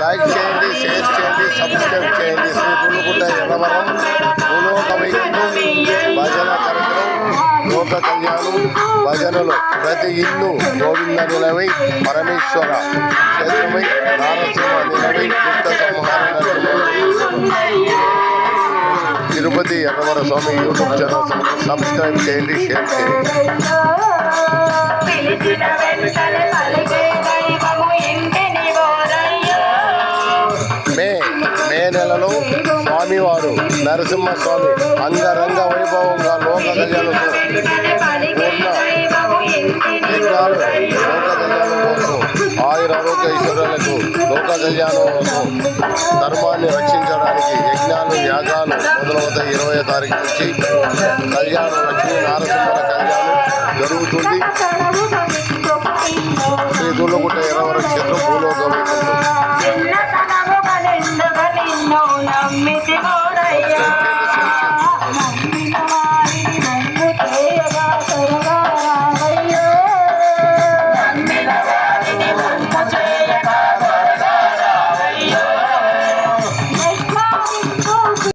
Like చేయండి, share చేయండి, subscribe చేయండి. శ్రీ గుళ్ళగుట్ట ఎర్రవరం భూలోక వైకుంఠం భజన కార్యక్రమం, లోక కళ్యాణం భజనలు. ప్రతి ఇల్లు గోవింద నిలవై, పరమేశ్వర క్షేత్రమై, నారసింహ నిలవై, దుష్ట సంహార తిరుపతి ఎర్రవర స్వామి యూట్యూబ్ ఛానల్ సబ్స్క్రైబ్ చేయండి, షేర్ చేయండి. మే నెలలో స్వామివారు నరసింహస్వామి అంగరంగ వైభవంగా లోక కళ్యాణంతో పూర్ణ యజ్ఞాలు, లోక కళ్యాణం కోసం, ఆయుర ఆరోగ్య ఐశ్వర్యాలకు, లోక కళ్యాణం కోసం, ధర్మాన్ని రక్షించడానికి యజ్ఞాలు, యాగాలు మొదలవుతాయి. 20వ తారీఖు నుంచి కళ్యాణం, లక్ష్మీ నారసింహుల కళ్యాణం జరుగుతుంది. శ్రీ గుళ్ళగుట్ట ఎర్రవరం క్షేత్రం భూలోక వైకుంఠం.